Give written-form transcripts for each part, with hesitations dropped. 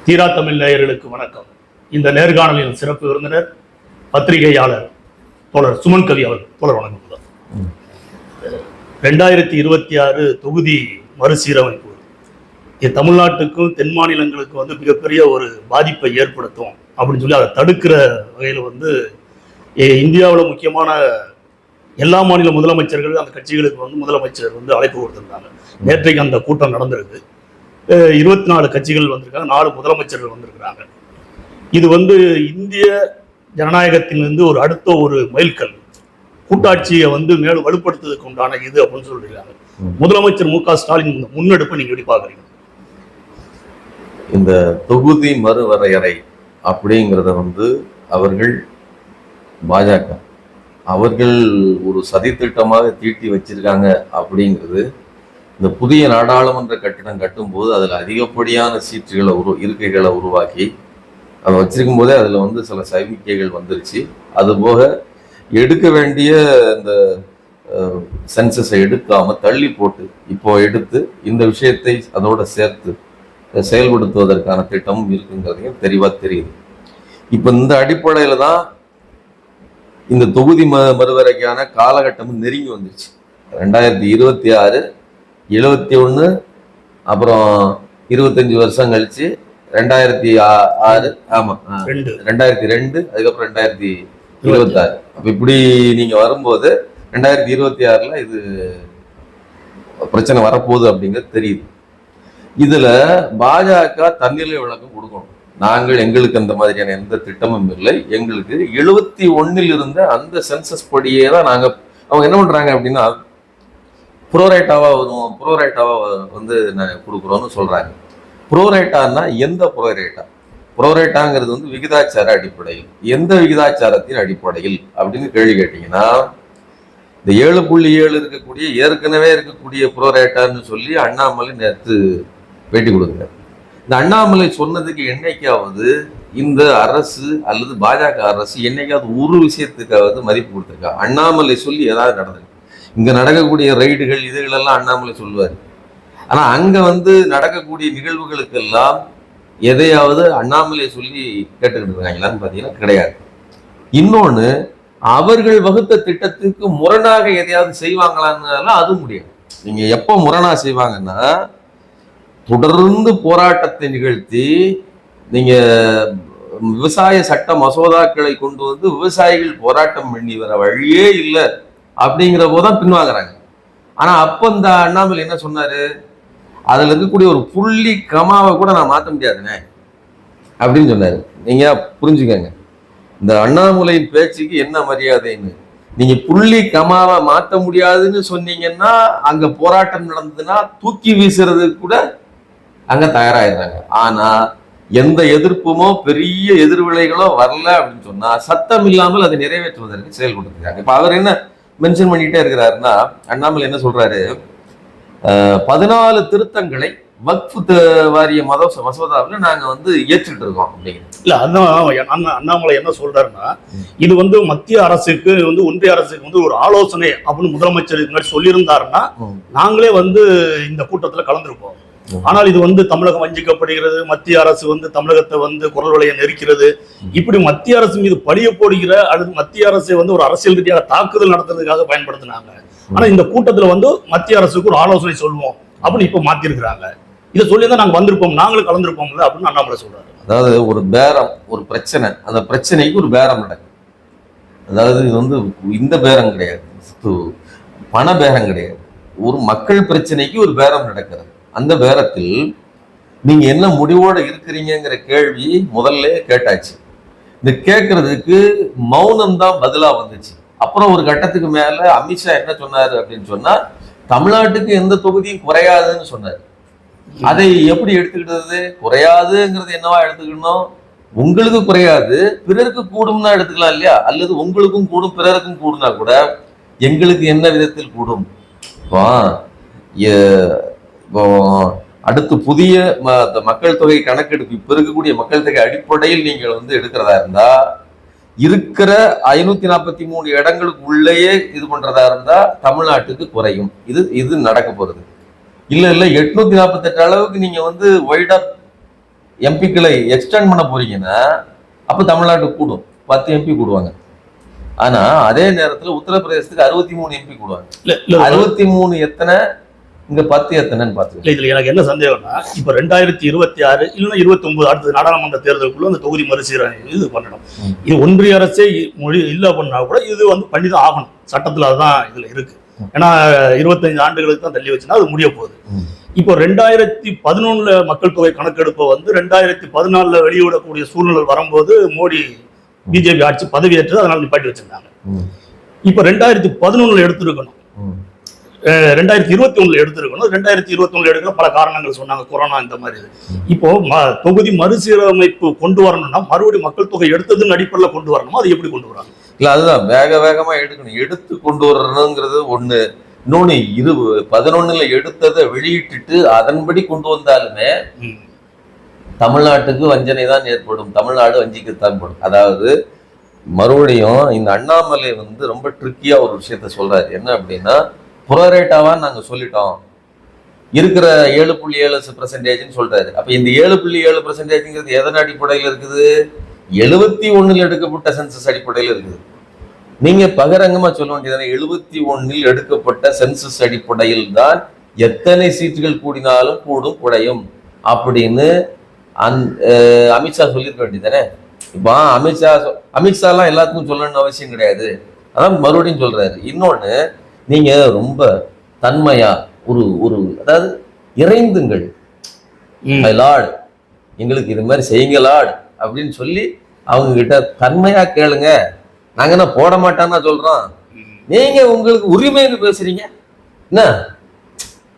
தீரா தமிழ் நேயர்களுக்கு வணக்கம். இந்த நேர்காணலின் சிறப்பு விருந்தினர் பத்திரிகையாளர் தோழர் சுமன் கவி அவர்கள். தோழர் வணக்கம். 2026 தொகுதி மறுசீரமைப்பு இது தமிழ்நாட்டுக்கும் தென் மாநிலங்களுக்கும் மிகப்பெரிய ஒரு பாதிப்பை ஏற்படுத்தும் அப்படின்னு சொல்லி அதை தடுக்கிற வகையில் இந்தியாவில் முக்கியமான எல்லா மாநில முதலமைச்சர்கள் அந்த கட்சிகளுக்கு முதலமைச்சர் அழைப்பு கொடுத்திருந்தாங்க. நேற்றைக்கு அந்த கூட்டம் நடந்திருக்கு. 24 கட்சிகள் வந்திருக்காங்க, 4 முதலமைச்சர்கள் வந்திருக்கிறாங்க. இது இந்திய ஜனநாயகத்திலிருந்து ஒரு அடுத்த ஒரு மைல்கல், கூட்டாட்சியை மேலும் வலுப்படுத்துவதற்கு உண்டான இது அப்படின்னு சொல்லிருக்காங்க. முதலமைச்சர் மு.க. ஸ்டாலின் முன்னெடுப்பு நீங்க எப்படி பாக்குறீங்க? இந்த தொகுதி மறுவரையறை அப்படிங்கிறத அவர்கள் பாஜக அவர்கள் ஒரு சதித்திட்டமாக தீட்டி வச்சிருக்காங்க. அப்படிங்கிறது இந்த புதிய நாடாளுமன்ற கட்டிடம் கட்டும்போது அதில் அதிகப்படியான சீட்டுகளை இருக்கைகளை உருவாக்கி அதை வச்சிருக்கும் போதே அதில் சில சமிக்கைகள் வந்துருச்சு. அதுபோக எடுக்க வேண்டிய இந்த சென்சஸை எடுக்காம தள்ளி போட்டு இப்போ எடுத்து இந்த விஷயத்தை அதோட சேர்த்து செயல்படுத்துவதற்கான திட்டமும் இருக்குங்கிறதையும் தெளிவா தெரியுது. இப்போ இந்த அடிப்படையில தான் இந்த தொகுதி மறுவரைக்கான காலகட்டமும் நெருங்கி வந்துருச்சு. 2026 71 அப்புறம் 25 வருஷம் கழிச்சு 2006 ஆமா 2002 அதுக்கப்புறம் 2026. அப்ப இப்படி நீங்க வரும்போது 2026ல இது பிரச்சனை வரப்போகுது அப்படிங்கிறது தெரியுது. இதுல பாஜக தன்னிலை விளக்கம் கொடுக்கணும். நாங்கள் எங்களுக்கு அந்த மாதிரியான எந்த திட்டமும் இல்லை, எங்களுக்கு 71 இருந்த அந்த சென்சஸ் படியே தான் நாங்க. அவங்க என்ன பண்றாங்க அப்படின்னா ப்ரோரேட்டாவா வரும், ப்ரோரேட்டாவா கொடுக்குறோம்னு சொல்றாங்க. ப்ரோரேட்டான்னா எந்த ப்ரோரேட்டா? ப்ரோரேட்டாங்கிறது விகிதாச்சார அடிப்படையில். எந்த விகிதாச்சாரத்தின் அடிப்படையில் அப்படின்னு கேள்வி கேட்டீங்கன்னா இந்த 7.7 இருக்கக்கூடிய ஏற்கனவே இருக்கக்கூடிய ப்ரோரேட்டான்னு சொல்லி அண்ணாமலை நேற்று பேட்டி கொடுக்குறாரு. இந்த அண்ணாமலை சொன்னதுக்கு என்னைக்காவது இந்த அரசு அல்லது பாஜக அரசு என்னைக்காவது ஒரு விஷயத்துக்காவது மதிப்பு கொடுத்துருக்கா? அண்ணாமலை சொல்லி ஏதாவது நடந்திருக்கு? இங்க நடக்கக்கூடிய ரைடுகள் இதுகளெல்லாம் அண்ணாமலை சொல்லுவார். ஆனா அங்க நடக்கக்கூடிய நிகழ்வுகளுக்கெல்லாம் எதையாவது அண்ணாமலை சொல்லி கேட்டுக்கிட்டு இருக்காங்களான்னு பாத்தீங்கன்னா கிடையாது. இன்னொன்னு, அவர்கள் வகுத்த திட்டத்துக்கு முரணாக எதையாவது செய்வாங்களான்னு அது முடியாது. நீங்க எப்ப முரணா செய்வாங்கன்னா தொடர்ந்து போராட்டத்தை நிகழ்த்தி நீங்க விவசாய சட்ட மசோதாக்களை கொண்டு விவசாயிகள் போராட்டம் பண்ணி வர வழியே இல்லை அப்படிங்கிற போதுதான் பின்வாங்குறாங்க. ஆனா அப்ப இந்த அண்ணாமலை என்ன சொன்னாரு? அதுல இருக்கக்கூடிய ஒரு புள்ளி கமாவை கூட நான் மாற்ற முடியாதுனே அப்படின்னு சொன்னாரு. நீங்க புரிஞ்சுக்கங்க, இந்த அண்ணாமலையின் பேச்சுக்கு என்ன மரியாதைன்னு. நீங்க புள்ளி கமாவை மாற்ற முடியாதுன்னு சொன்னீங்கன்னா அங்க போராட்டம் நடந்ததுன்னா தூக்கி வீசுறதுக்கு கூட அங்க தயாராயிடுறாங்க. ஆனா எந்த எதிர்ப்புமோ பெரிய எதிர்விளைகளோ வரல அப்படின்னு சொன்னா சத்தம் இல்லாமல் அதை நிறைவேற்றுவதற்கு செயல்படுத்துறாங்க. இப்ப அவர் என்ன மென்ஷன் பண்ணிட்டே இருக்கிறாருன்னா, அண்ணாமலை என்ன சொல்றாரு, 14 திருத்தங்களை வக்ஃப் வாரிய மசோதாவில் நாங்க ஏற்றுட்டு இருக்கோம் அப்படிங்கிறது. இல்ல அதான் அண்ணாமலை என்ன சொல்றாருன்னா, இது மத்திய அரசுக்கு ஒன்றிய அரசுக்கு ஒரு ஆலோசனை அப்படின்னு முதலமைச்சர் சொல்லியிருந்தாருன்னா நாங்களே இந்த கூட்டத்துல கலந்துருப்போம். ஆனால் இது தமிழகம் வஞ்சிக்கப்படுகிறது, மத்திய அரசு தமிழகத்தை குரல் வலையை நெருக்கிறது, இப்படி மத்திய அரசு மீது பழிய போடுகிற அல்லது மத்திய அரசை ஒரு அரசியல் ரீதியாக தாக்குதல் நடத்துறதுக்காக பயன்படுத்தினாங்க. ஆனா இந்த கூட்டத்துல மத்திய அரசுக்கு ஒரு ஆலோசனை சொல்லுவோம் அப்படின்னு இப்ப மாத்தி இருக்கிறாங்க. இதை சொல்லி தான் நாங்க வந்திருப்போம், நாங்களும் கலந்துருப்போம்ல அப்படின்னு அண்ணாமலை சொல்றாரு. அதாவது ஒரு பேரம், ஒரு பிரச்சனை, அந்த பிரச்சனைக்கு ஒரு பேரம் நடக்கும். அதாவது இது இந்த பேரம் கிடையாது, பண பேரம் கிடையாது, ஒரு மக்கள் பிரச்சனைக்கு ஒரு பேரம் நடக்கிறது. அந்த பேரத்தில் நீங்க என்ன முடிவோட இருக்கிறீங்கிற கேள்வி முதல்ல கேட்டாச்சு. இந்த கேட்கறதுக்கு மௌனம் தான் பதிலா வந்துச்சு. அப்புறம் ஒரு கட்டத்துக்கு மேல அமித்ஷா என்ன சொன்னாரு அப்படின்னு சொன்னா, தமிழ்நாட்டுக்கு எந்த தொகுதியும் குறையாதுன்னு சொன்னாரு. அதை எப்படி எடுத்துக்கிட்டது? குறையாதுங்கிறது என்னவா எடுத்துக்கணும்? உங்களுக்கு குறையாது, பிறருக்கு கூடும்னா எடுத்துக்கலாம் இல்லையா? அல்லது உங்களுக்கும் கூடும் பிறருக்கும் கூடுனா கூட எங்களுக்கு என்ன விதத்தில் கூடும்? இப்போ அடுத்து புதிய மக்கள் தொகை கணக்கெடுப்பு, இப்ப இருக்கக்கூடிய மக்கள் தொகை அடிப்படையில் நீங்கள் எடுக்கிறதா இருந்தா இருக்கிற 543 இடங்களுக்கு உள்ளேயே இது பண்றதா இருந்தா தமிழ்நாட்டுக்கு குறையும். இது நடக்க போறது இல்ல 848 அளவுக்கு நீங்க வைடா எம்பிக்களை எக்ஸ்டெண்ட் பண்ண போறீங்கன்னா அப்ப தமிழ்நாட்டுக்கு கூடும் 10 எம்பி கூடுவாங்க. ஆனா அதே நேரத்துல உத்தரப்பிரதேசத்துக்கு 63 எம்பி கூடுவாங்க. 63 எத்தனை, இங்க 10 எத்தனைன்னு பாத்துக்கலாம். இதுல எனக்கு என்ன சந்தேகம்னா, இப்ப 2026 இல்லைன்னா 29 அடுத்த நாடாளுமன்ற தேர்தலுக்குள்ள அந்த தொகுதி மறுசீரமைப்பு இது பண்ணணும். இது ஒன்றிய அரசே மொழி இல்ல பண்ணா கூட இது வந்து பண்ணிதான் ஆகணும். சட்டத்துல அதுதான் இதுல இருக்கு. ஏன்னா 25 ஆண்டுகளுக்கு தான் தள்ளி வச்சுன்னா அது முடிய போகுது. இப்போ 2011 மக்கள் தொகை கணக்கெடுப்பை வந்து 2014 வெளியிடக்கூடிய சூழ்நிலை வரும்போது மோடி பிஜேபி ஆட்சி பதவியேற்று அதனால நிப்பாட்டி வச்சிருந்தாங்க. இப்போ 2011 எடுத்திருக்கணும், 2021 எடுத்திருக்கணும். 2021 எடுக்கிற பல காரணங்கள் சொன்னாங்க, கொரோனா இந்த மாதிரி. இப்போ தொகுதி மறுசீரமைப்பு கொண்டு வரணும்னா மறுபடியும் மக்கள் தொகை எடுத்ததுன்னு அடிப்படையில் கொண்டு வரணுமா? அது எப்படி கொண்டு வராங்க? இல்ல அதுதான் வேகமா எடுக்கணும். எடுத்து கொண்டு வரணுங்கிறது ஒண்ணு. இன்னொன்னு 11 எடுத்ததை வெளியிட்டுட்டு அதன்படி கொண்டு வந்தாலுமே தமிழ்நாட்டுக்கு வஞ்சனை தான் ஏற்படும். தமிழ்நாடு வஞ்சிக்கத்தான் படும். அதாவது மறுபடியும் இந்த அண்ணாமலை வந்து ரொம்ப ட்ரிக்கியா ஒரு விஷயத்த சொல்றாரு. என்ன அப்படின்னா, புரோரேட்டாவான்னு நாங்க சொல்லிட்டோம், இருக்கிற 7.7% சொல்றாரு. அப்ப இந்த 7.7% எதன் அடிப்படையில் இருக்குது? 71 எடுக்கப்பட்ட சென்சஸ் அடிப்படையில் இருக்குது. நீங்க பகிரங்கமா சொல்ல வேண்டியதான 71 எடுக்கப்பட்ட சென்சஸ் அடிப்படையில் தான் எத்தனை சீட்டுகள் கூடினாலும் கூடும் குடையும் அப்படின்னு அமித்ஷா சொல்லியிருக்க வேண்டியதானே. இப்போ அமித்ஷா எல்லாம் எல்லாத்துக்கும் சொல்லணும்னு அவசியம் கிடையாது. அதான் மறுபடியும் சொல்றாரு. இன்னொன்னு, நீங்க ரொம்ப தன்மையா ஒரு அதாவது இறைந்துங்கள், லார்ட் எங்களுக்கு இது மாதிரி செய்யுங்க லார்ட் அப்படின்னு சொல்லி அவங்க கிட்ட தன்மையா கேளுங்க. நாங்க என்ன போட மாட்டான்னா சொல்றோம், நீங்க உங்களுக்கு உரிமைன்னு பேசுறீங்க என்ன?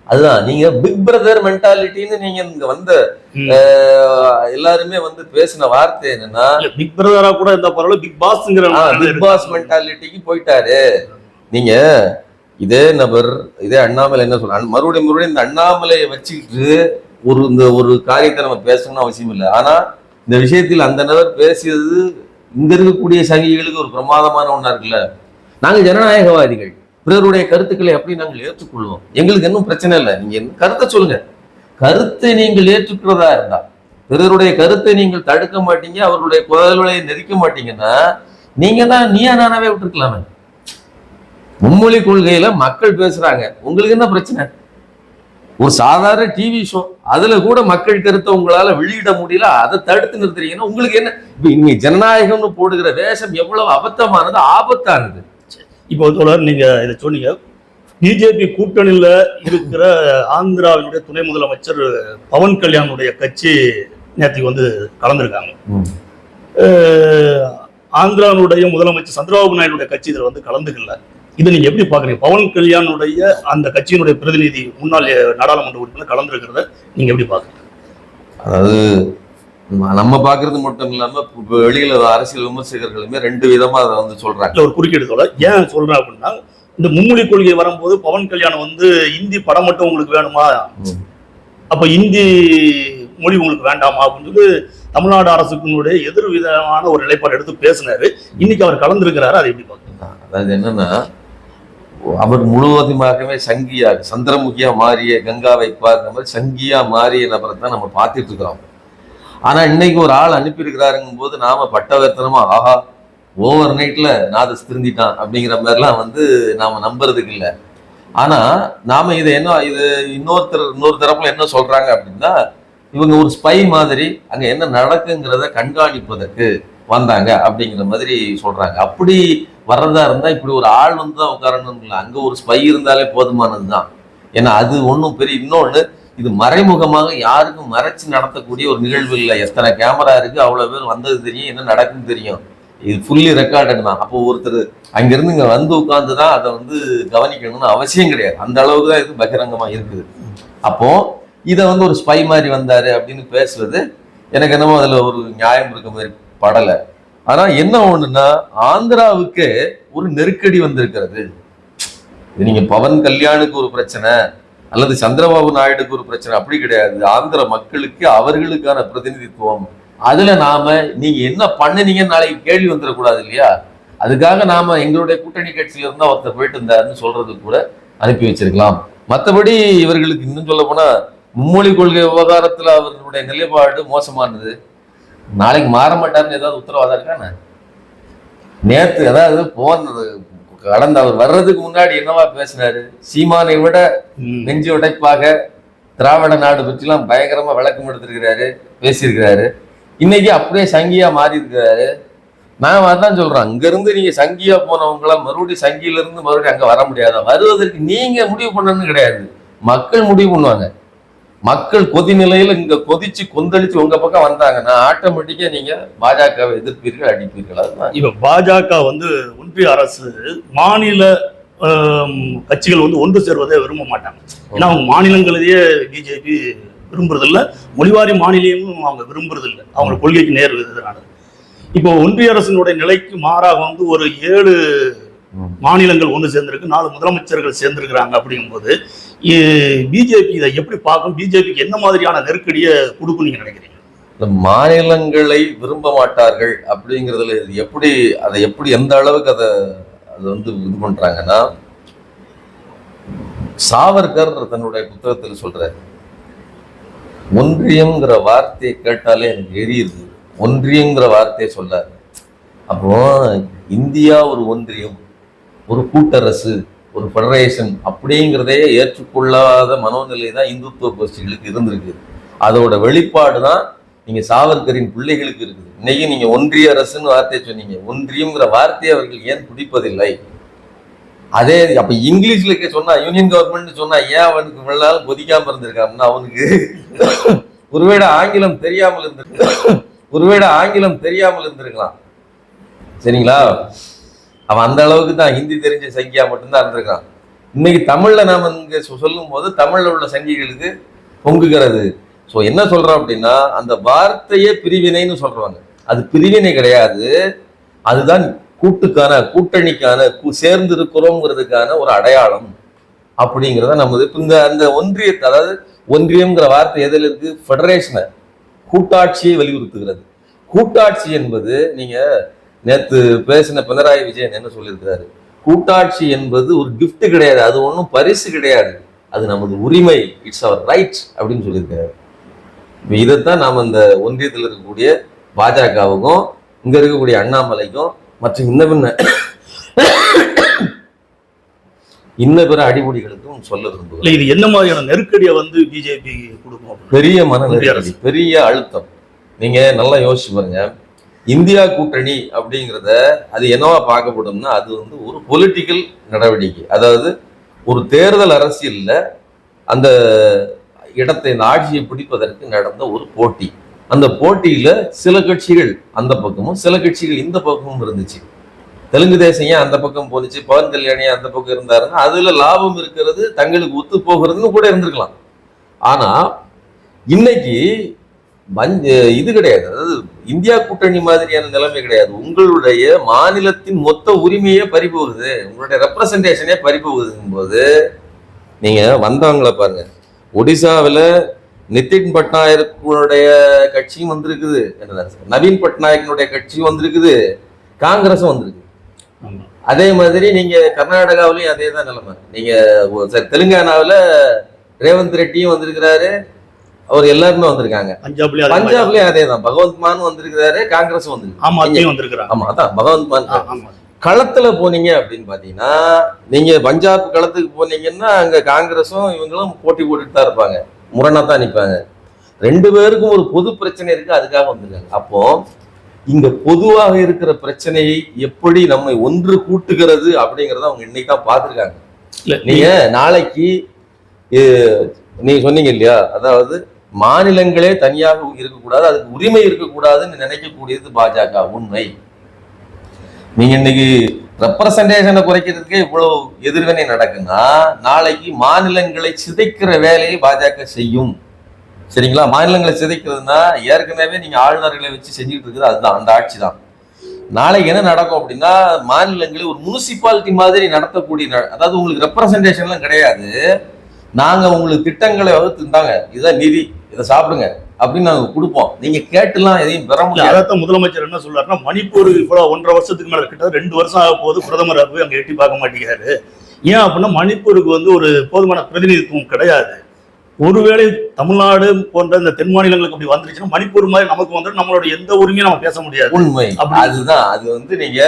அதுதான் நீங்க பிக் பிரதர் மென்டாலிட்டின்னு நீங்க இங்க வந்த எல்லாருமே வந்து பேசின வார்த்தை என்னன்னா, பிக் பிரதரா கூட இந்த பரவாயில்ல, பிக் பாஸ் மென்டாலிட்டிக்கு போயிட்டாரு. நீங்க இதே நபர் இதே அண்ணாமலை என்ன சொல்ற, மறுபடியும் இந்த அண்ணாமலையை வச்சுக்கிட்டு ஒரு காரியத்தை நம்ம பேசணும்னு அவசியம் இல்லை. ஆனா இந்த விஷயத்தில் அந்த நபர் பேசியது இங்க இருக்கக்கூடிய சங்கிகளுக்கு ஒரு பிரமாதமான ஒண்ணா இருக்குல்ல. நாங்க ஜனநாயகவாதிகள், பிறருடைய கருத்துக்களை அப்படி நாங்கள் ஏற்றுக்கொள்வோம், எங்களுக்கு இன்னும் பிரச்சனை இல்லை. நீங்க கருத்தை சொல்லுங்க. கருத்தை நீங்கள் ஏற்றுக்கிறதா இருந்தா, பிறருடைய கருத்தை நீங்கள் தடுக்க மாட்டீங்க, அவர்களுடைய குரல்களை நெரிக்க மாட்டீங்கன்னா நீங்க தான் நீயா நானாவே விட்டுருக்கலாமே. மும்மொழி கொள்கையில மக்கள் பேசுறாங்க, உங்களுக்கு என்ன பிரச்சனை? ஒரு சாதாரண டிவி ஷோ, அதுல கூட மக்கள் கருத்தை உங்களால வெளியிட முடியல, அதை தடுத்து நிறுத்துறீங்கன்னா உங்களுக்கு என்ன? நீங்க ஜனநாயகம்னு போடுகிற வேஷம் எவ்வளவு அபத்தமானது, ஆபத்தானது. இப்போ நீங்க இதை சொன்னீங்க, பிஜேபி கூட்டணியில இருக்கிற ஆந்திராவினுடைய துணை முதலமைச்சர் பவன் கல்யாணுடைய கட்சி நேற்றுக்கு வந்து கலந்துருக்காங்க. ஆந்திராவுடைய முதலமைச்சர் சந்திரபாபு நாயுடைய கட்சி இதில் வந்து கலந்துக்கல. இதை நீங்க எப்படி பாக்குறீங்க? பவன் கல்யாணுடைய அந்த கட்சியினுடைய பிரதிநிதி முன்னாள் நாடாளுமன்ற உறுப்பினர் கலந்துருக்கிறத நீங்க எப்படி பாக்குறீங்க? அதாவது நம்ம பாக்குறது மட்டும் இல்லாம வெளியில அரசியல் விமர்சகர்களுமே 2 விதமா அதை வந்து சொல்றாங்க. ஒரு குறுக்கீடு சொல்ல ஏன் சொல்றேன் அப்படின்னா, இந்த மும்மொழி கொள்கை வரும்போது பவன் கல்யாணம் வந்து இந்தி படம் மட்டும் உங்களுக்கு வேணுமா, அப்ப இந்தி மொழி உங்களுக்கு வேண்டாமா அப்படின்னு சொல்லி தமிழ்நாடு அரசுக்குடைய எதிர் விதமான ஒரு நிலைப்பாடு எடுத்து பேசினாரு. இன்னைக்கு அவர் கலந்துருக்கிறாரு, அதை எப்படி பாக்குறீங்க? அதாவது என்னன்னா, அவர் முழுவதுமாகவே சங்கியா சந்திரமுகியா மாறிய கங்காவை பார்க்கிற மாதிரி சங்கியா மாறிய நபரை தான் நம்ம பார்த்துட்டு இருக்கிறோம். ஆனா இன்னைக்கு ஒரு ஆள் அனுப்பியிருக்கிறாருங்கும் போது நாம பட்டவர்த்தனமா ஆஹா ஓவர் நைட்ல நாதஸ் திருந்திட்டான் அப்படிங்கிற மாதிரிலாம் வந்து நாம நம்புறதுக்கு இல்லை. ஆனா நாம இது இன்னொரு தரப்புல என்ன சொல்றாங்க அப்படின்னா, இவங்க ஒரு ஸ்பை மாதிரி அங்க என்ன நடக்குங்கிறத கண்காணிப்பதற்கு வந்தாங்க அப்படிங்கிற மாதிரி சொல்றாங்க. அப்படி வர்றதா இருந்தா இப்படி ஒரு ஆள் வந்து தான் உட்காரணும் இல்லை, அங்க ஒரு ஸ்பை இருந்தாலே போதுமானதுதான். ஏன்னா அது ஒன்றும் பெரிய. இன்னொன்று, இது மறைமுகமாக யாருக்கும் மறைச்சு நடத்தக்கூடிய ஒரு நிகழ்வு இல்லை. எத்தனை கேமரா இருக்கு, அவ்வளவு பேர் வந்தது தெரியும், என்ன நடக்குன்னு தெரியும். இது ஃபுல்லி ரெக்கார்டட் தான். அப்போ ஒருத்தர் அங்கிருந்து இங்க வந்து உட்கார்ந்துதான் அதை வந்து கவனிக்கணும்னு அவசியம் கிடையாது. அந்த அளவுக்கு தான் இது பகிரங்கமா இருக்குது. அப்போ இதை வந்து ஒரு ஸ்பை மாதிரி வந்தாரு அப்படின்னு பேசுறது எனக்கு என்னமோ அதுல ஒரு நியாயம் இருக்க மாதிரி படலை. ஆனா என்ன ஒண்ணுன்னா, ஆந்திராவுக்கு ஒரு நெருக்கடி வந்திருக்கிறது. இது நீங்க பவன் கல்யாணுக்கு ஒரு பிரச்சனை அல்லது சந்திரபாபு நாயுடுக்கு ஒரு பிரச்சனை அப்படி கிடையாது. ஆந்திர மக்களுக்கு அவர்களுக்கான பிரதிநிதித்துவம், அதுல நாம நீங்க என்ன பண்ணுனீங்கன்னு நாளைக்கு கேள்வி வந்துடக்கூடாது இல்லையா? அதுக்காக நாம எங்களுடைய கூட்டணி கட்சியில இருந்தா ஒருத்தர் போயிட்டு இருந்தாருன்னு சொல்றது கூட அனுப்பி வச்சிருக்கலாம். மற்றபடி இவர்களுக்கு இன்னும் சொல்ல போனா மும்மொழி கொள்கை விவகாரத்துல அவர்களுடைய நிலைப்பாடு மோசமானது. நாளைக்கு மாற மாட்டாருன்னு ஏதாவது உத்தரவாதம் இருக்கானே? நேத்து அதாவது கடந்த அவர் வர்றதுக்கு முன்னாடி என்னவா பேசினாரு? சீமானை விட நெஞ்சு உடைப்பாக திராவிட நாடு பற்றிலாம் பயங்கரமா விளக்கம் எடுத்திருக்கிறாரு, பேசியிருக்கிறாரு. இன்னைக்கு அப்படியே சங்கியா மாறி இருக்கிறாரு. நான் அதான் சொல்றேன், அங்க இருந்து நீங்க சங்கியா போனவங்களாம் மறுபடியும் சங்கியில இருந்து மறுபடியும் அங்க வர முடியாதா? வருவதற்கு நீங்க முடிவு பண்ணணும்னு கிடையாது, மக்கள் முடிவு பண்ணுவாங்க. மக்கள் கொதி நிலையில இங்க கொதிச்சு கொந்தளிச்சு உங்க பக்கம் வந்தாங்கன்னா ஆட்டோமேட்டிக்கா நீங்க பாஜகவை எதிர்ப்பீர்கள், அடிப்பீர்கள். அதுதான் இப்ப பாஜக வந்து ஒன்றிய அரசு மாநில கட்சிகள் வந்து ஒன்று சேர்வதை விரும்ப மாட்டாங்க. ஏன்னா அவங்க மாநிலங்களிலேயே பிஜேபி விரும்புறதில்லை, மொழிவாரி மாநிலமும் அவங்க விரும்புறதில்லை, அவங்க கொள்கைக்கு நேர் எதிரானது. இப்போ ஒன்றிய அரசினுடைய நிலைக்கு மாறாக வந்து ஒரு 7 மாநிலங்கள் ஒன்று சேர்ந்திருக்கு, 4 முதலமைச்சர்கள் சேர்ந்திருக்கிறாங்க. அப்படிங்கும்போது பிஜேபி இதை எப்படி பார்க்கும்? பிஜேபிக்கு என்ன மாதிரியான நெருக்கடியை கொடுக்கும் நீங்க நினைக்கிறீங்க? இந்த மாநிலங்களை விரும்ப மாட்டார்கள் அப்படிங்கிறதுல அதை எப்படி எந்த அளவுக்கு அது வந்து இது பண்றாங்கன்னா, சாவர்கர் தன்னுடைய புத்தகத்தில் சொல்றாரு, ஒன்றியம்ங்கிற வார்த்தையை கேட்டாலே எனக்கு எரியுது, ஒன்றியங்கிற வார்த்தையை சொல்லாரு. அப்போ இந்தியா ஒரு ஒன்றியம், ஒரு கூட்டரசு, ஒரு ஃபெடரேஷன் அப்படிங்கிறதையே ஏற்றுக்கொள்ளாத மனோநிலை தான் இந்துத்துவ கோஷ்டிகளுக்கு இருந்திருக்கு. அதோட வெளிப்பாடு தான் நீங்க சாவர்கரின் பிள்ளைகளுக்கு இருக்குது. இன்னைக்கு நீங்க ஒன்றிய அரசுன்னு வார்த்தையை சொன்னீங்க, ஒன்றியம்ங்கிற வார்த்தையை அவர்கள் ஏன் பிடிப்பதில்லை? அதே அப்ப இங்கிலீஷ்ல சொன்னா யூனியன் கவர்மெண்ட் சொன்னா ஏன் அவனுக்கு வெள்ளாலும் கொதிக்காம இருந்திருக்காங்கன்னா, அவனுக்கு ஒருவேளை ஆங்கிலம் தெரியாமல் இருந்திருக்கலாம். சரிங்களா? அவன் அந்த அளவுக்கு தான் ஹிந்தி தெரிஞ்ச சங்கியா மட்டும்தான் இருந்திருக்கான். இன்னைக்கு தமிழ்ல நாம இங்க சொல்லும் போது தமிழ்ல உள்ள சங்கிகளுக்கு பொங்குகிறது. ஸோ என்ன சொல்றோம் அப்படின்னா, அந்த வார்த்தையே பிரிவினைன்னு சொல்றாங்க. அது பிரிவினை கிடையாது, அதுதான் கூட்டணிக்கான சேர்ந்து இருக்கிறோங்கிறதுக்கான ஒரு அடையாளம் அப்படிங்கிறத நமது அந்த ஒன்றியத்தை, அதாவது ஒன்றியம்ங்கிற வார்த்தை எதில் இருக்கு? ஃபெடரேஷனை, கூட்டாட்சியை வலியுறுத்துகிறது. கூட்டாட்சி என்பது நீங்க நேற்று பேசின பினராயி விஜயன் என்ன சொல்லியிருக்கிறாரு? கூட்டாட்சி என்பது ஒரு கிஃப்ட் கிடையாது, அது ஒன்றும் பரிசு கிடையாது, அது நமது உரிமை, இட்ஸ் அவர் ரைட் அப்படின்னு சொல்லியிருக்காரு. இதைத்தான் நாம் இந்த ஒன்றியத்தில் இருக்கக்கூடிய பாஜகவுக்கும் இங்க இருக்கக்கூடிய அண்ணாமலைக்கும் மற்றும் இன்ன பிற அடிப்படைகளுக்கும் சொல்ல விரும்புகிறேன். இது என்ன மாதிரியான நெருக்கடியை வந்து பிஜேபி கொடுக்கும்? பெரிய மன நெருக்கடி, பெரிய அழுத்தம். நீங்க நல்லா யோசிச்சு பாருங்க, இந்தியா கூட்டணி அப்படிங்கிறத அது என்னவா பார்க்கப்படும்னா, அது வந்து ஒரு பொலிட்டிக்கல் நடவடிக்கை. அதாவது ஒரு தேர்தல் அரசியல்ல அந்த இடத்தை, இந்த ஆட்சியை பிடிப்பதற்கு நடந்த ஒரு போட்டி. அந்த போட்டியில சில கட்சிகள் அந்த பக்கமும் சில கட்சிகள் இந்த பக்கமும் இருந்துச்சு. தெலுங்கு தேசம் ஏன் அந்த பக்கம் போனுச்சு, பவன் கல்யாணி அந்த பக்கம் இருந்தாருன்னா அதுல லாபம் இருக்கிறது, தங்களுக்கு ஒத்து போகிறதுன்னு கூட இருந்திருக்கலாம். ஆனா இன்னைக்கு இது கிடையாது, அதாவது இந்தியா கூட்டணி மாதிரியான நிலைமை கிடையாது. உங்களுடைய மாநிலத்தின் மொத்த உரிமையே பறிபோகுது, உங்களுடைய ரெப்ரசன்டேஷனே பறிபோகுதுங்கும் போது நீங்க வந்தவங்களை பாருங்க. ஒடிசாவில் நிதின் பட்நாயக்குடைய கட்சியும் வந்திருக்குது, நவீன் பட்நாயக்கனுடைய கட்சியும் வந்திருக்குது, காங்கிரஸும் வந்திருக்கு. அதே மாதிரி நீங்க கர்நாடகாவிலையும் அதே தான் நிலைமை. நீங்க தெலுங்கானாவில் ரேவந்த் ரெட்டியும் வந்திருக்கிறாரு, அவர் எல்லாருமே வந்திருக்காங்க. பஞ்சாப்லயும் அதே தான், பகவந்த் மான் வந்திருக்கிறாரு, காங்கிரஸும் வந்திருக்கு. ஆமா, அதான் பகவந்த் மான். களத்துல போனீங்க அப்படின்னு பாத்தீங்கன்னா, நீங்க பஞ்சாப் களத்துக்கு போனீங்கன்னா அங்க காங்கிரஸும் இவங்களும் போட்டி போட்டுட்டு தான் இருப்பாங்க, முரணா தான் நிற்பாங்க. 2 பேருக்கும் ஒரு பொது பிரச்சனை இருக்கு, அதுக்காக வந்திருக்காங்க. அப்போ இங்க பொதுவாக இருக்கிற பிரச்சனையை எப்படி நம்மை ஒன்று கூட்டுகிறது அப்படிங்கறத அவங்க இன்னைக்கு தான் பார்த்துருக்காங்க. நீங்க நாளைக்கு நீங்க சொன்னீங்க இல்லையா, அதாவது மாநிலங்களே தனியாக இருக்கக்கூடாது, அதுக்கு உரிமை இருக்கக்கூடாதுன்னு நினைக்கக்கூடியது பாஜக. உண்மை. நீங்க இன்னைக்கு ரெப்ரசன்டேஷனை குறைக்கிறதுக்கே இவ்வளவு எதிர்வினை நடக்குன்னா, நாளைக்கு மாநிலங்களை சிதைக்கிற வேலையை பாஜக செய்யும். சரிங்களா? மாநிலங்களை சிதைக்கிறதுனா ஏற்கனவே நீங்க ஆளுநர்களை வச்சு செஞ்சுட்டு இருக்குது, அதுதான் அந்த ஆட்சி தான். நாளைக்கு என்ன நடக்கும் அப்படின்னா, மாநிலங்களை ஒரு முனிசிபாலிட்டி மாதிரி நடத்தக்கூடிய, அதாவது உங்களுக்கு ரெப்ரசன்டேஷன்லாம் கிடையாது, நாங்க உங்களுக்கு திட்டங்களை வகுத்துட்டாங்க, இதுதான் நிதி, இதை சாப்பிடுங்க அப்படின்னு நாங்க கொடுப்போம், நீங்க கேட்டுலாம் எதையும் பெற முடியாது. அதான் முதலமைச்சர் என்ன சொல்றாருன்னா, மணிப்பூர் இவ்வளவு 1.5 வருஷத்துக்கு மேல கிட்ட 2 வருஷம் ஆக போது, பிரதமர் போய் அங்க எட்டி பார்க்க மாட்டேங்கிறாரு. ஏன் அப்படின்னா, மணிப்பூருக்கு வந்து ஒரு போதுமான பிரதிநிதித்துவம் கிடையாது. ஒருவேளை தமிழ்நாடு போன்ற இந்த தென் மாநிலங்களுக்கு அப்படி வந்துருச்சுன்னா மணிப்பூர் மாதிரி நமக்கு வந்து நம்மளோட எந்த உரிமையும் நம்ம பேச முடியாது. உண்மை அதுதான். அது வந்து நீங்க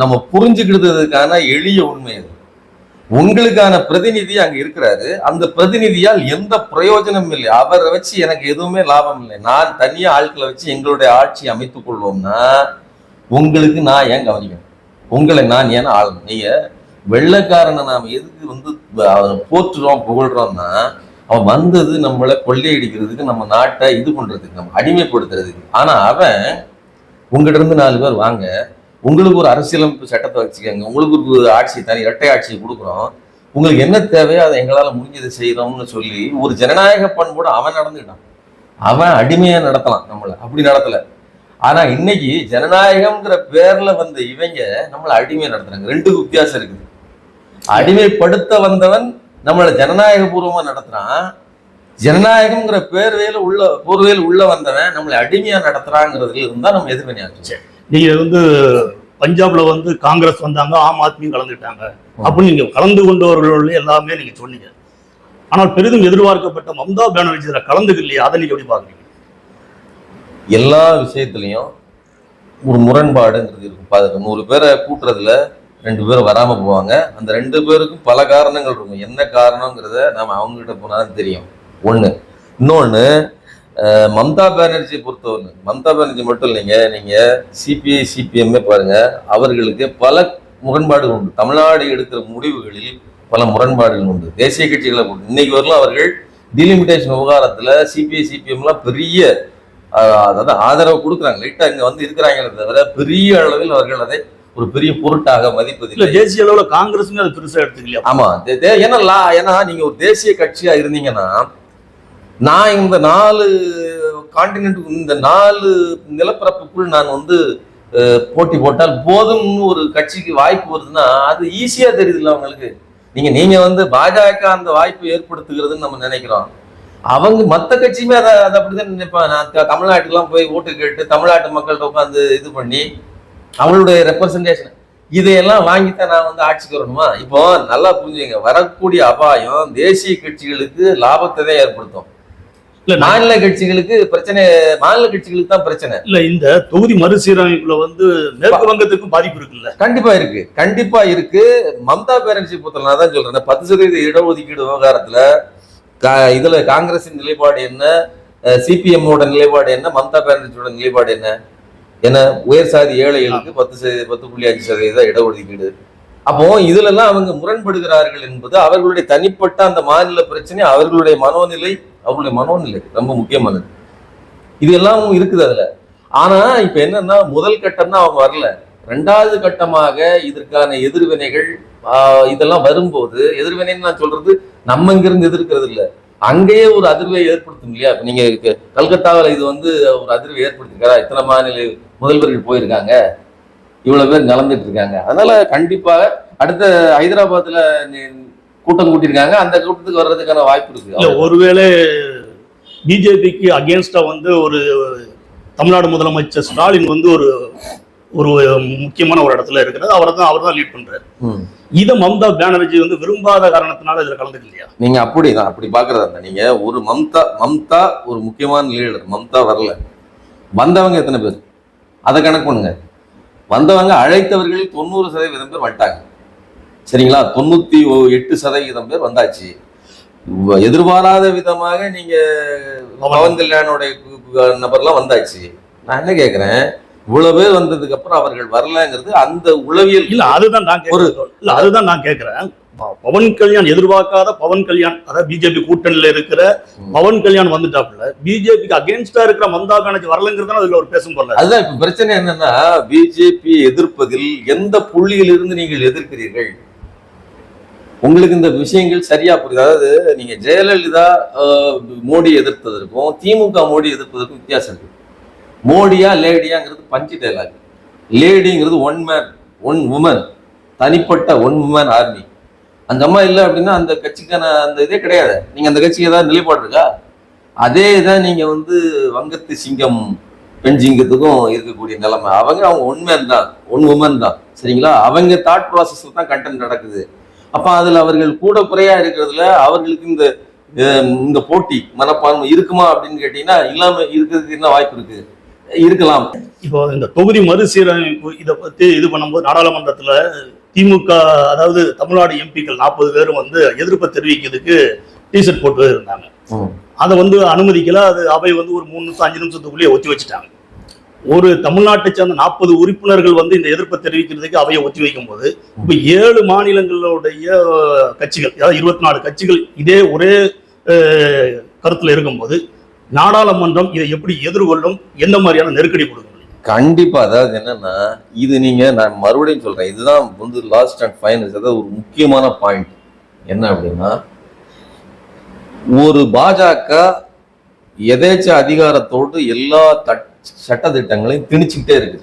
நம்ம புரிஞ்சுக்கிட்டதுக்கான எளிய உண்மை. அது உங்களுக்கான பிரதிநிதி அங்க இருக்கிறாரு. அந்த பிரதிநிதியால் எந்த பிரயோஜனமும் இல்லை. அவரை வச்சு எனக்கு எதுவுமே லாபம் இல்லை. நான் தனியா ஆட்களை வச்சு எங்களுடைய ஆட்சி அமைத்துக் கொள்வோம்னா உங்களுக்கு நான் ஏன் கவனிக்கணும்? உங்களை நான் ஏன் ஆளணும்? நீங்க வெள்ளைக்காரனை நாம எதுக்கு வந்து போற்றுறோம் புகழ்றோம்னா அவன் வந்தது நம்மளை கொள்ளையடிக்கிறதுக்கு, நம்ம நாட்டை இது பண்றதுக்கு, நம்ம அடிமைப்படுத்துறதுக்கு. ஆனா அவன் உங்ககிட்ட இருந்து 4 பேர் வாங்க, உங்களுக்கு ஒரு அரசியலமைப்பு சட்டத்தை வச்சுக்கோங்க, உங்களுக்கு ஒரு ஆட்சி தனி இரட்டை ஆட்சியை கொடுக்குறோம், உங்களுக்கு என்ன தேவையோ அதை எங்களால் முடிஞ்சதை செய்யறோம்னு சொல்லி ஒரு ஜனநாயக பண்போடு அவன் நடந்துக்கிட்டான். அவன் அடிமையா நடத்தலாம், நம்மளை அப்படி நடத்தல. ஆனா இன்னைக்கு ஜனநாயகம்ங்கிற பேர்ல வந்த இவங்க நம்மளை அடிமையா நடத்துறாங்க. 2 வித்தியாசம் இருக்குது. அடிமைப்படுத்த வந்தவன் நம்மளை ஜனநாயக பூர்வமா நடத்துறான். ஜனநாயகம்ங்கிற போர்வையில் உள்ள வந்தவன் நம்மளை அடிமையா நடத்துறாங்கிறதுல இருந்தா நம்ம எதிர்வினையாச்சு. நீங்க வந்து பஞ்சாப்ல வந்து காங்கிரஸ் வந்தாங்க, ஆம் ஆத்மியும் கலந்துட்டாங்க அப்படின்னு நீங்க கலந்து கொண்டவர்கள் எல்லாமே நீங்க சொன்னீங்க. ஆனால் பெரிதும் எதிர்பார்க்கப்பட்ட மம்தா பானர்ஜி இதுல கலந்துக்கலையே, அதை நீங்க எப்படி பாக்குறீங்க? எல்லா விஷயத்திலையும் ஒரு முரண்பாடுங்கிறது இருக்கும். 100 பேரை கூட்டுறதுல 2 பேர் வராம போவாங்க. அந்த 2 பேருக்கும் பல காரணங்கள் இருக்கும். என்ன காரணங்கிறத நம்ம அவங்ககிட்ட போனாலும் தெரியும். ஒண்ணு. இன்னொன்னு, மம்தா பானர்ஜி பொறுத்தவரை, மம்தா பானர்ஜி மட்டும் இல்லைங்க, நீங்க சிபிஐ சிபிஎம்ஏ பாருங்க, அவர்களுக்கு பல முரண்பாடுகள் உண்டு. தமிழ்நாடு எடுக்கிற முடிவுகளில் பல முரண்பாடுகள் உண்டு. தேசிய கட்சிகளை இன்னைக்கு வரலாம் அவர்கள் டிலிமிட்டேஷன் விவகாரத்துல சிபிஐ சிபிஎம்லாம் பெரிய அதாவது ஆதரவு கொடுக்குறாங்க. லைட்டா இங்க வந்து இருக்கிறாங்களே தவிர பெரிய அளவில் அவர்கள் அதை ஒரு பெரிய பொருட்டாக மதிப்பதில்லை. தேசிய அளவுல காங்கிரஸ் அது பெருசா எடுத்துக்கலையா? ஆமா, ஏன்னா நீங்க ஒரு தேசிய கட்சியா இருந்தீங்கன்னா, நான் இந்த 4 கான்டினென்ட், இந்த 4 நிலப்பரப்புக்குள் நான் வந்து போட்டி போட்டால் போதும்னு ஒரு கட்சிக்கு வாய்ப்பு வருதுன்னா அது ஈஸியா தெரியுது இல்லை அவங்களுக்கு. நீங்க வந்து பாஜக அந்த வாய்ப்பு ஏற்படுத்துகிறதுன்னு நம்ம நினைக்கிறோம். அவங்க மற்ற கட்சியுமே அதை அப்படிதான் நினைப்பாங்க. நான் தமிழ்நாட்டுக்கெல்லாம் போய் ஓட்டு கேட்டு தமிழ்நாட்டு மக்கள்கிட்ட உட்காந்து இது பண்ணி அவங்களுடைய ரெப்ரசன்டேஷன் இதையெல்லாம் வாங்கித்தான் நான் வந்து ஆட்சிக்கு வரணுமா? இப்போ நல்லா புரிஞ்சுங்க, வரக்கூடிய அபாயம் தேசிய கட்சிகளுக்கு லாபத்தை தான் ஏற்படுத்தும். இல்ல மாநில கட்சிகளுக்கு பிரச்சனை, மாநில கட்சிகளுக்கு தான் பிரச்சனை. இல்ல இந்த தொகுதி மறுசீரமைப்புல வந்து மேற்கு வங்கத்துக்கும் பாதிப்பு இருக்குல்ல? கண்டிப்பா இருக்கு. மம்தா பானர்ஜி பொறுத்தவரை நான் தான் சொல்றேன், 10% இடஒதுக்கீடு விவகாரத்துல இதுல காங்கிரசின் நிலைப்பாடு என்ன, சிபிஎம்மோட நிலைப்பாடு என்ன, மம்தா பானர்ஜியோட நிலைப்பாடு என்ன? ஏன்னா உயர் சாதி ஏழைகளுக்கு 10.5% இடஒதுக்கீடு. அப்போ இதுல எல்லாம் அவங்க முரண்படுகிறார்கள் என்பது அவர்களுடைய தனிப்பட்ட அந்த மாநில பிரச்சனை, அவர்களுடைய மனோநிலை ரொம்ப முக்கியமானது. இது எல்லாம் இருக்குது அதுல. ஆனா இப்ப என்னன்னா, முதல் கட்டம் தான் அவங்க வரல. 2வது கட்டமாக இதற்கான எதிர்வினைகள் இதெல்லாம் வரும்போது, எதிர்வினைன்னு நான் சொல்றது நம்ம இங்கிருந்து எதிர்க்கிறது இல்லை, அங்கேயே ஒரு அதிர்வை ஏற்படுத்தும் இல்லையா? நீங்க கல்கத்தாவில் இது வந்து ஒரு அதிர்வை ஏற்படுத்திருக்காரா? இத்தனை மாநில முதல்வர்கள் போயிருக்காங்க, இவ்வளவு பேர் கலந்துட்டு இருக்காங்க. அதனால கண்டிப்பாக அடுத்த ஹைதராபாத்ல கூட்டம் கூட்டியிருக்காங்க, அந்த கூட்டத்துக்கு வர்றதுக்கான வாய்ப்பு இருக்கு. ஒருவேளை பிஜேபிக்கு அகேன்ஸ்டா வந்து ஒரு தமிழ்நாடு முதலமைச்சர் ஸ்டாலின் வந்து ஒரு முக்கியமான ஒரு இடத்துல இருக்கிறது, அவர் தான் லீட் பண்றாரு. இதை மம்தா பானர்ஜி வந்து விரும்பாத காரணத்தினால இதுல கலந்துக்கலையா? நீங்க அப்படி பாக்குறதா? நீங்க ஒரு மம்தா ஒரு முக்கியமான லீடர், மம்தா வரல, வந்தவங்க எத்தனை பேர் அதை கணக்கு பண்ணுங்க. வந்தவங்க அழைத்தவர்கள் 90% பேர் வந்துட்டாங்க, சரிங்களா? 98% பேர் வந்தாச்சு. எதிர்பாராத விதமாக நீங்க பவன் கல்யாணோட நபர்லாம் வந்தாச்சு. நான் என்ன கேட்கிறேன், இவ்வளவு பேர் வந்ததுக்கு அப்புறம் அவர்கள் வரலங்கிறது அந்த உளவியல் இல்ல. அதுதான் நான் கேட்கிறேன். பவன் கல்யாண் எதிர்பார்க்காத பவன் கல்யாண், அதாவது பிஜேபி கூட்டணியில இருக்கிற பவன் கல்யாண் வந்துட்டாப்புல, பிஜேபிக்கு அகேன்ஸ்டா இருக்கிற மம்தா பானர்ஜி வரலங்கிறது அதுல ஒரு பேசும் போல. அதுதான் இப்ப பிரச்சனை என்னன்னா, பிஜேபி எதிர்ப்பதில் எந்த புள்ளியிலிருந்து நீங்கள் எதிர்க்கிறீர்கள்? உங்களுக்கு இந்த விஷயங்கள் சரியா புரியுது. அதாவது நீங்க ஜெயலலிதா மோடி எதிர்த்ததற்கும் திமுக மோடி எதிர்ப்பதற்கும் வித்தியாசம் இருக்கு. மோடியா லேடியாங்கிறது பஞ்சு டைலாக். லேடிங்கிறது ஒன் உமன், தனிப்பட்ட ஒன் உமன் ஆர்மி. அந்த அம்மா இல்லை அப்படின்னா அந்த கட்சிக்கான அந்த இதே கிடையாது. நீங்க அந்த கட்சிக்கு ஏதாவது நிலைப்பாடு இருக்கா? அதே தான் நீங்க வந்து வங்கத்து சிங்கம் பெண் சிங்கத்துக்கும் இருக்கக்கூடிய நிலைமை. அவங்க ஒன் உமன் தான், சரிங்களா? அவங்க தாட் ப்ராசஸ்ல தான் கண்டென்ட் நடக்குது. அப்ப அதுல அவர்கள் கூட குறையா இருக்கிறதுல அவர்களுக்கு இந்த போட்டி மனப்பான்மை இருக்குமா அப்படின்னு கேட்டீங்கன்னா இல்லாம இருக்கிறதுக்கு என்ன வாய்ப்பு இருக்கு? இருக்கலாம். இப்போ இந்த தொகுதி மறுசீரமைப்பு இதை பத்தி இது பண்ணும்போது நாடாளுமன்றத்துல திமுக, அதாவது தமிழ்நாடு எம்பிக்கள் 40 பேரும் வந்து எதிர்ப்பை தெரிவிக்கிறதுக்கு டிஷர்ட் போட்டு இருந்தாங்க. அதை வந்து அனுமதிக்கல. அது அவை வந்து ஒரு 3 நிமிஷம் 5 நிமிஷத்துக்குள்ளேயே ஒத்தி வச்சுட்டாங்க. ஒரு தமிழ்நாட்டை சேர்ந்த 40 உறுப்பினர்கள் வந்து இந்த எதிர்ப்பை தெரிவிக்கிறதுக்கு அவையை ஒத்தி வைக்கும் போது இப்ப 7 மாநிலங்களுடைய கட்சிகள், அதாவது 24 கட்சிகள் இதே ஒரே கருத்துல இருக்கும்போது நாடாளுமன்றம் இதை எப்படி எதிர்கொள்ளும், எந்த மாதிரியான நெருக்கடி கொடுக்கும்? கண்டிப்பா. அதாவது என்னன்னா, இது நீங்க, நான் மறுபடியும் சொல்றேன், இதுதான் வந்து லாஸ்ட் அண்ட் ஃபைனல், அதாவது ஒரு முக்கியமான பாயிண்ட் என்ன அப்படின்னா, ஒரு பாஜக எதேச்ச அதிகாரத்தோடு எல்லா சட்ட திட்டங்களையும் திணிச்சுக்கிட்டே இருக்கு.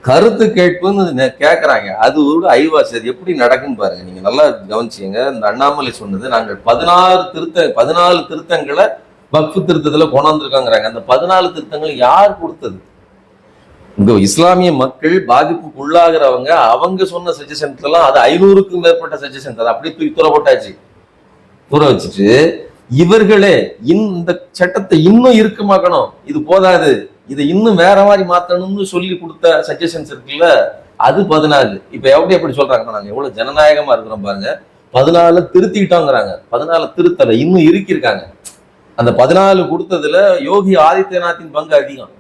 கருத்து கேட்புன்னு கேட்கறாங்க. அது ஒரு ஐவாஸ் எப்படி நடக்குன்னு பாருங்க. நீங்க நல்லா கவனிச்சீங்க. இந்த அண்ணாமலை சொன்னது, நாங்கள் 14 திருத்தங்களை வக்ஃபு திருத்தத்துல கொண்டாந்துருக்காங்கிறாங்க. அந்த 14 திருத்தங்கள் யார் கொடுத்தது? இங்க இஸ்லாமிய மக்கள் பாதிப்புக்கு உள்ளாகிறவங்க அவங்க சொன்ன சஜஷன்ஸ் எல்லாம் அது 500க்கும் மேற்பட்ட சஜஷன்ஸ், அதை அப்படியே தூக்கி போட்டாச்சு. தூர வச்சுட்டு இவர்களே இந்த சட்டத்தை இன்னும் இறுக்கமாக்கணும், இது போதாது, இதை இன்னும் வேற மாதிரி மாத்தணும்னு சொல்லி கொடுத்த சஜஷன்ஸ் இருக்குல்ல, அது 14. இப்ப எப்படி சொல்றாங்கன்னா, நாங்க எவ்வளவு ஜனநாயகமா இருக்கிறோம் பாருங்க, 14 திருத்திக்கிட்டோங்கிறாங்க. 14 திருத்தல, இன்னும் இருக்கிருக்காங்க. அந்த 14 கொடுத்ததுல யோகி ஆதித்யநாத்தின் பங்கு அதிகம்.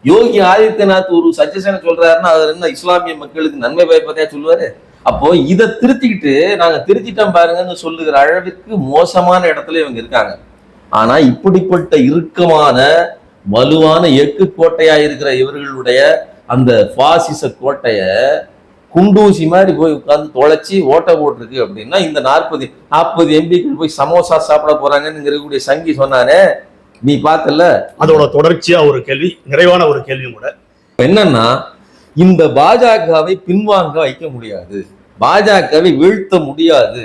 யோகி ஆதித்யநாத் ஒரு சஜஷனை சொல்றாருன்னா அது என்ன, இஸ்லாமிய மக்களுக்கு நன்மை பயப்பதையா சொல்லுவாரு? அப்போ இதை திருத்திக்கிட்டு நாங்க திருத்திட்டோம் பாருங்கன்னு சொல்லுகிற அளவிற்கு மோசமான இடத்துல இவங்க இருக்காங்க. ஆனா இப்படிப்பட்ட இறுக்கமான வலுவான எஃகு கோட்டையா இருக்கிற இவர்களுடைய அந்த பாசிச கோட்டைய குண்டூசி மாதிரி போய் உட்கார்ந்து தொலைச்சி ஓட்ட போட்டிருக்கு அப்படின்னா, இந்த 40 எம்பிக்கள் போய் சமோசா சாப்பிட போறாங்கன்னு சங்கி சொன்னானே, நீ பார்த்தல? அதோட தொடர்ச்சியா ஒரு கேள்வி, நிறைவான ஒரு கேள்வி கூட என்னன்னா, இந்த பாஜகவை பின்வாங்க வைக்க முடியாது, பாஜகவை வீழ்த்த முடியாது,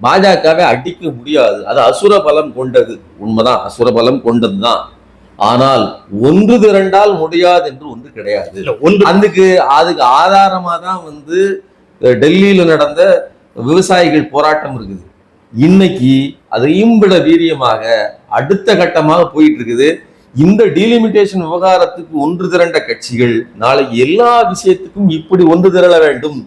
பாஜகவை அடிக்க முடியாது. அது அசுர பலம் கொண்டது, உண்மைதான், அசுர பலம் கொண்டதுதான். ஆனால் ஒன்று திரண்டால் முடியாது என்று ஒன்று கிடையாது. அதுக்கு ஆதாரமா தான் வந்து டெல்லியில நடந்த விவசாயிகள் போராட்டம் இருக்குது. இன்னைக்கு அதையும் விட வீரியமாக அடுத்த கட்டமாக போயிட்டு இருக்குது. இந்த டீலிமிட்டேஷன் விவகாரத்துக்கு ஒன்று திரண்ட கட்சிகள் நாளைக்கு எல்லா விஷயத்துக்கும் இப்படி ஒன்று திரள வேண்டும்,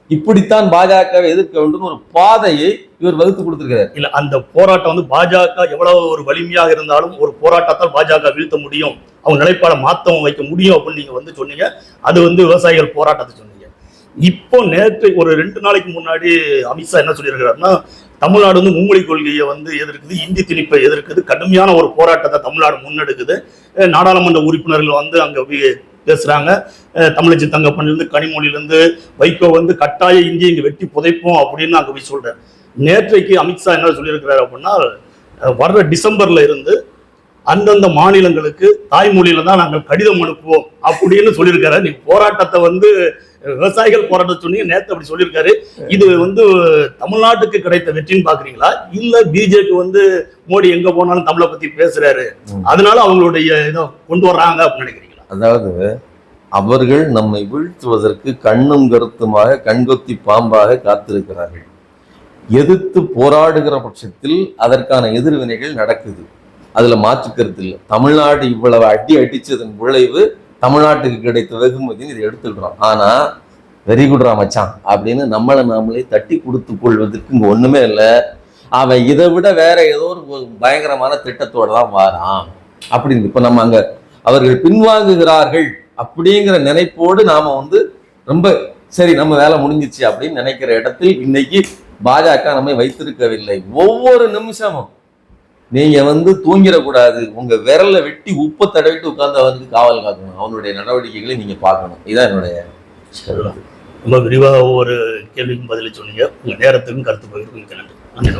இப்படித்தான் பாஜகவை எதிர்க்க வேண்டும் ஒரு பாதையை இவர் வகுத்து கொடுத்திருக்கிறார். இல்ல, அந்த போராட்டம் வந்து பாஜக எவ்வளவு ஒரு வலிமையாக இருந்தாலும் ஒரு போராட்டத்தால் பாஜக வீழ்த்த முடியும், அவங்க நிலைப்பாட மாத்தம் வைக்க முடியும் அப்படின்னு நீங்க வந்து சொன்னீங்க. அது வந்து விவசாயிகள் போராட்டத்தை சொன்னீங்க. இப்போ நேற்று ஒரு 2 நாளைக்கு முன்னாடி அமித்ஷா என்ன சொல்லியிருக்கிறாருன்னா, தமிழ்நாடு வந்து மும்மொழி கொள்கையை வந்து எதிர்க்குது, இந்தி திணிப்பை எதிர்க்குது, கடுமையான ஒரு போராட்டத்தை தமிழ்நாடு முன்னெடுக்குது. நாடாளுமன்ற உறுப்பினர்கள் வந்து அங்க பேசுறாங்க. தமிழச்சி தங்கப்பனிலிருந்து கனிமொழியிலிருந்து வைகோ வந்து கட்டாய இந்தியை இங்க வெட்டி புதைப்போம் அப்படின்னு அங்க போய் சொல்றேன். நேற்றைக்கு அமித்ஷா என்ன சொல்லியிருக்கிறாரு அப்படின்னா, வர்ற டிசம்பர்ல இருந்து அந்தந்த மாநிலங்களுக்கு தாய்மொழியில தான் நாங்கள் கடிதம் அனுப்புவோம் அப்படின்னு சொல்லியிருக்காரு. நீ போராட்டத்தை வந்து விவசாயிகள் போராட்டம் சொன்னீங்க, நேற்று அப்படி சொல்லியிருக்காரு. இது வந்து தமிழ்நாட்டுக்கு கிடைத்த வெற்றின்னு பாக்குறீங்களா, இல்ல பிஜேபி வந்து மோடி எங்க போனாலும் தமிழை பத்தி பேசுறாரு அதனால அவங்களுடைய இதை கொண்டு வர்றாங்க அப்படின்னு நினைக்கிறீங்களா? அதாவது அவர்கள் நம்மை வீழ்த்துவதற்கு கண்ணும் கருத்துமாக கண்கொத்தி பாம்பாக காத்திருக்கிறார்கள். எதிர்த்து போராடுகிற பட்சத்தில் அதற்கான எதிர்வினைகள் நடக்குது, அதுல மாற்று கருத்து இல்லை. தமிழ்நாடு இவ்வளவு அடிச்சதன் விளைவு தமிழ்நாட்டுக்கு கிடைத்த வெகுமதின்னு இதை எடுத்துக்கிறோம். ஆனா வெரி குட்ரா மச்சான் அப்படின்னு நம்மளை நாமளே தட்டி கொடுத்து கொள்வதற்கு இங்க ஒண்ணுமே இல்லை. அவன் இதை விட வேற ஏதோ ஒரு பயங்கரமான திட்டத்தோட தான் வாரான் அப்படின்னு இப்ப நம்ம அங்க அவர்கள் பின்வாங்குகிறார்கள் அப்படிங்கிற நினைப்போடு நாம வந்து ரொம்ப சரி நம்ம வேலை முடிஞ்சிச்சு அப்படின்னு நினைக்கிற இடத்தில் இன்னைக்கு பாஜக நம்மை வைத்திருக்கவில்லை. ஒவ்வொரு நிமிஷமும் நீங்க வந்து தூங்கிடக்கூடாது, உங்க விரல்ல வெட்டி உப்பை தடவிட்டு உட்கார்ந்து அவனுக்கு காவல் காக்கணும், அவனுடைய நடவடிக்கைகளை நீங்க பார்க்கணும். இதான் என்னுடைய ரொம்ப விரிவாக ஒவ்வொரு கேள்விக்கும் பதிலை சொன்னீங்க. உங்க நேரத்துக்கும் கருத்து பகிர்வுக்கும் நன்றி.